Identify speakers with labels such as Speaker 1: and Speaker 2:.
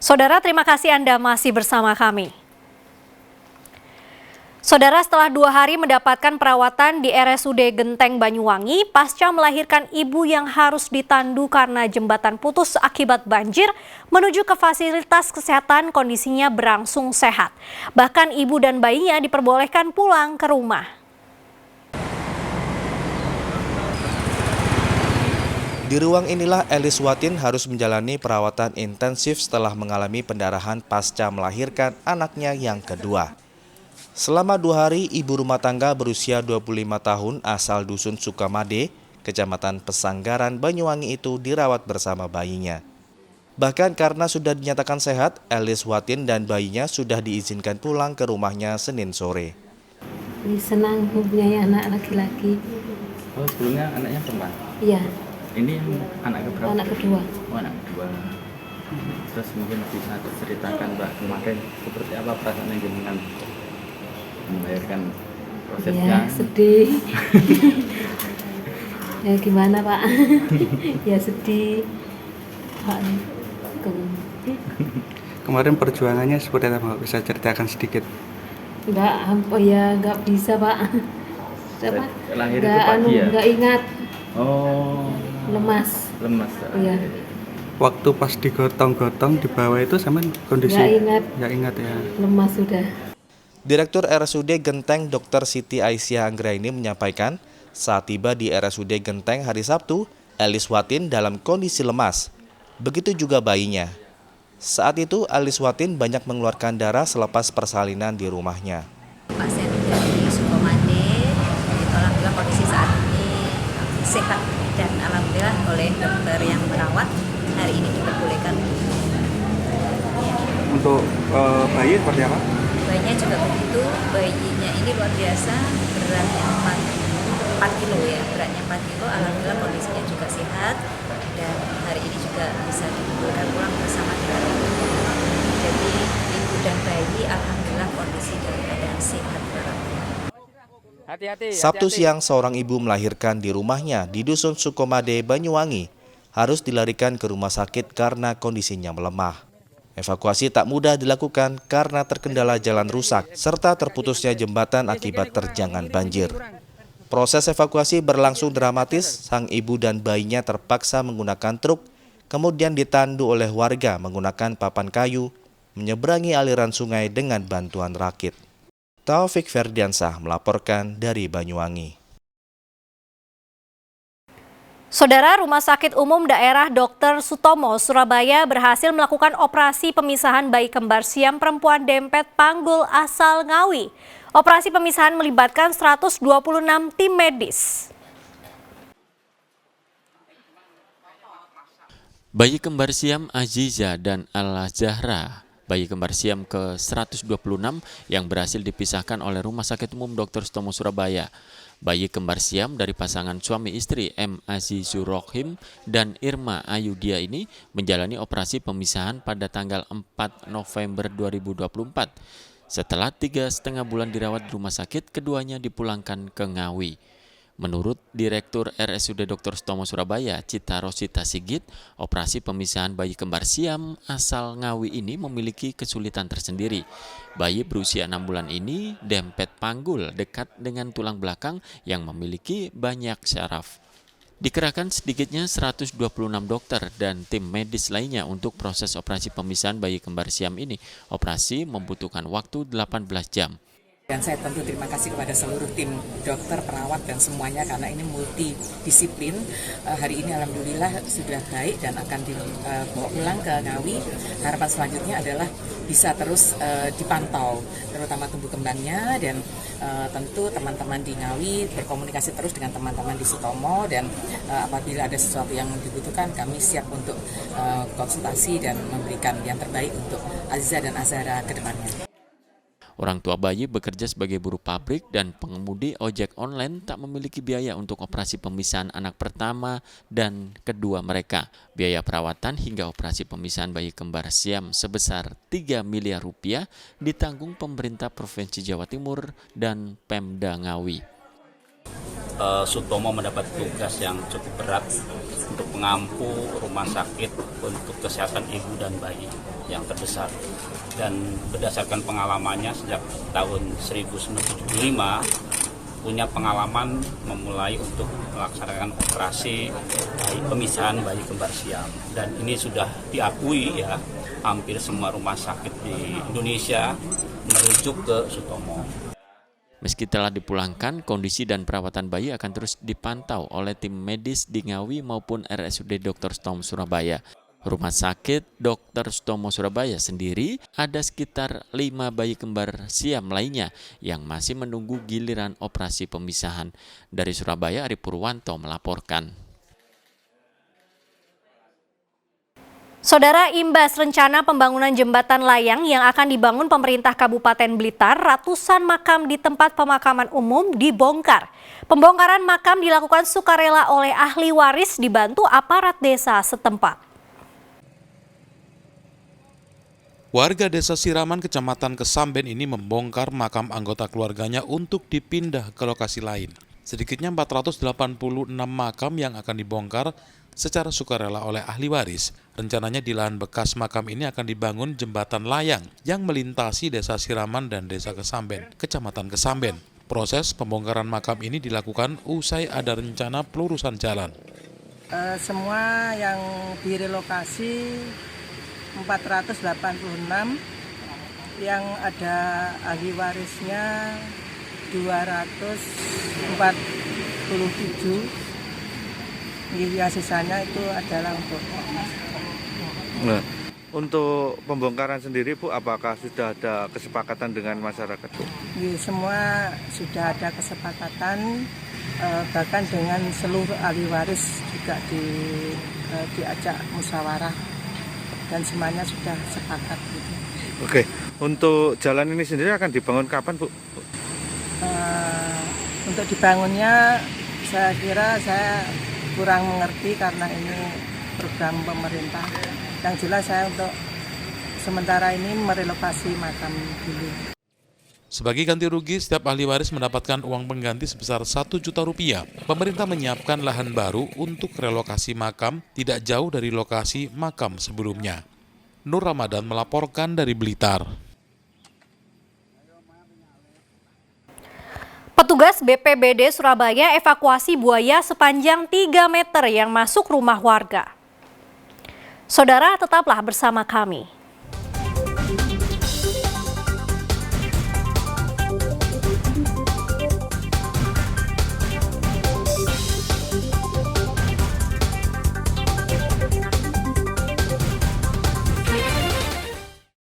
Speaker 1: Saudara, terima kasih Anda masih bersama kami. Saudara, setelah 2 hari mendapatkan perawatan di RSUD Genteng Banyuwangi, pasca melahirkan ibu yang harus ditandu karena jembatan putus akibat banjir, menuju ke fasilitas kesehatan kondisinya berangsung sehat. Bahkan ibu dan bayinya diperbolehkan pulang ke rumah.
Speaker 2: Di ruang inilah Elis Watin harus menjalani perawatan intensif setelah mengalami pendarahan pasca melahirkan anaknya yang kedua. Selama 2 hari, ibu rumah tangga berusia 25 tahun asal Dusun Sukamade, Kecamatan Pesanggaran, Banyuwangi itu dirawat bersama bayinya. Bahkan karena sudah dinyatakan sehat, Elis Watin dan bayinya sudah diizinkan pulang ke rumahnya Senin sore.
Speaker 3: Senang mempunyai anak laki-laki.
Speaker 4: Oh, sebelumnya anaknya perempuan?
Speaker 3: Iya.
Speaker 4: Ini yang anak keberapa?
Speaker 3: Anak kedua.
Speaker 4: Oh, anak kedua. Terus mungkin bisa diceritakan Mbak kemarin seperti apa perasaan jenengan melahirkan prosesnya?
Speaker 3: Ya, sedih. Ya gimana Pak? Ya sedih. Pak.
Speaker 5: Kemarin perjuangannya seperti apa? Bisa ceritakan sedikit?
Speaker 3: Enggak bisa Pak.
Speaker 4: Lahir itu pagi ya?
Speaker 3: Enggak ingat.
Speaker 4: Oh.
Speaker 3: Lemas. Iya.
Speaker 5: Waktu pas digotong-gotong di bawah itu sama kondisi? Nggak ingat ya?
Speaker 3: Lemas sudah.
Speaker 2: Direktur RSUD Genteng Dr. Siti Aisyah Anggraini menyampaikan, saat tiba di RSUD Genteng hari Sabtu, Elis Watin dalam kondisi lemas. Begitu juga bayinya. Saat itu, Elis Watin banyak mengeluarkan darah selepas persalinan di rumahnya.
Speaker 6: Pasien dari Sukamade, itu alhamdulillah kondisi saat ini sehat dan alhamdulillah oleh dokter yang merawat hari ini diperbolehkan.
Speaker 5: Untuk bayi seperti apa?
Speaker 6: Bayinya juga begitu, bayinya ini luar biasa, beratnya 4 kilo ya, beratnya 4 kilo, alhamdulillah kondisinya juga sehat dan hari ini juga bisa diperbolehkan pulang bersama dengan ibunya. Jadi ibu dan bayi alhamdulillah kondisi dalam keadaan sehat.
Speaker 2: Sabtu siang, seorang ibu melahirkan di rumahnya di Dusun Sukamade, Banyuwangi, harus dilarikan ke rumah sakit karena kondisinya melemah. Evakuasi tak mudah dilakukan karena terkendala jalan rusak serta terputusnya jembatan akibat terjangan banjir. Proses evakuasi berlangsung dramatis, sang ibu dan bayinya terpaksa menggunakan truk, kemudian ditandu oleh warga menggunakan papan kayu, menyeberangi aliran sungai dengan bantuan rakit. Taufik Ferdiansah melaporkan dari Banyuwangi.
Speaker 1: Saudara, Rumah Sakit Umum Daerah Dr. Sutomo, Surabaya berhasil melakukan operasi pemisahan bayi kembar siam perempuan dempet panggul asal Ngawi. Operasi pemisahan melibatkan 126 tim medis.
Speaker 7: Bayi kembar siam Aziza dan Al-Zahra, bayi kembar siam ke-126 yang berhasil dipisahkan oleh Rumah Sakit Umum Dr. Sutomo, Surabaya. Bayi kembar siam dari pasangan suami istri M. Azizur Rohim dan Irma Ayudia ini menjalani operasi pemisahan pada tanggal 4 November 2024. Setelah 3,5 bulan dirawat di rumah sakit, keduanya dipulangkan ke Ngawi. Menurut Direktur RSUD Dr. Sutomo Surabaya, Cita Rosita Sigit, operasi pemisahan bayi kembar siam asal Ngawi ini memiliki kesulitan tersendiri. Bayi berusia 6 bulan ini dempet panggul dekat dengan tulang belakang yang memiliki banyak syaraf. Dikerahkan sedikitnya 126 dokter dan tim medis lainnya untuk proses operasi pemisahan bayi kembar siam ini. Operasi membutuhkan waktu 18 jam.
Speaker 8: Dan saya tentu terima kasih kepada seluruh tim dokter, perawat, dan semuanya karena ini multidisiplin. Hari ini alhamdulillah sudah baik dan akan dibawa pulang ke Ngawi. Harapan selanjutnya adalah bisa terus dipantau, terutama tumbuh kembangnya, dan tentu teman-teman di Ngawi berkomunikasi terus dengan teman-teman di Sutomo, dan apabila ada sesuatu yang dibutuhkan kami siap untuk konsultasi dan memberikan yang terbaik untuk Aziza dan Azhara ke depannya.
Speaker 7: Orang tua bayi bekerja sebagai buruh pabrik dan pengemudi ojek online tak memiliki biaya untuk operasi pemisahan anak pertama dan kedua mereka. Biaya perawatan hingga operasi pemisahan bayi kembar siam sebesar 3 miliar rupiah ditanggung pemerintah Provinsi Jawa Timur dan Pemda Ngawi.
Speaker 9: Sutomo mendapat tugas yang cukup berat untuk mengampu rumah sakit untuk kesehatan ibu dan bayi yang terbesar. Dan berdasarkan pengalamannya sejak tahun 1975, punya pengalaman memulai untuk melaksanakan operasi pemisahan bayi kembar siam. Dan ini sudah diakui ya, hampir semua rumah sakit di Indonesia merujuk ke Sutomo.
Speaker 7: Meski telah dipulangkan, kondisi dan perawatan bayi akan terus dipantau oleh tim medis di Ngawi maupun RSUD Dr. Sutomo Surabaya. Rumah sakit Dr. Sutomo Surabaya sendiri ada sekitar 5 bayi kembar siam lainnya yang masih menunggu giliran operasi pemisahan. Dari Surabaya, Ari Purwanto melaporkan.
Speaker 1: Saudara, imbas rencana pembangunan jembatan layang yang akan dibangun pemerintah Kabupaten Blitar, ratusan makam di tempat pemakaman umum dibongkar. Pembongkaran makam dilakukan sukarela oleh ahli waris dibantu aparat desa setempat.
Speaker 10: Warga Desa Siraman, Kecamatan Kesamben ini membongkar makam anggota keluarganya untuk dipindah ke lokasi lain. Sedikitnya 486 makam yang akan dibongkar secara sukarela oleh ahli waris. Rencananya di lahan bekas makam ini akan dibangun jembatan layang yang melintasi Desa Siraman dan Desa Kesamben, Kecamatan Kesamben. Proses pembongkaran makam ini dilakukan usai ada rencana pelurusan jalan.
Speaker 11: Semua yang direlokasi 486, yang ada ahli warisnya 247. Yang sisanya itu adalah untuk
Speaker 12: Nah, untuk pembongkaran sendiri Bu, apakah sudah ada kesepakatan dengan masyarakat Bu?
Speaker 11: Semua sudah ada kesepakatan, bahkan dengan seluruh ahli waris juga diajak musyawarah dan semuanya sudah sepakat gitu.
Speaker 12: Oke, untuk jalan ini sendiri akan dibangun kapan Bu?
Speaker 11: Untuk dibangunnya saya kira saya kurang mengerti karena ini program pemerintah. Yang jelas saya untuk sementara ini merelokasi makam dulu.
Speaker 10: Sebagai ganti rugi, setiap ahli waris mendapatkan uang pengganti sebesar Rp1 juta. Pemerintah menyiapkan lahan baru untuk relokasi makam tidak jauh dari lokasi makam sebelumnya. Nur Ramadan melaporkan dari Blitar.
Speaker 1: Petugas BPBD Surabaya evakuasi buaya sepanjang 3 meter yang masuk rumah warga. Saudara, tetaplah bersama kami.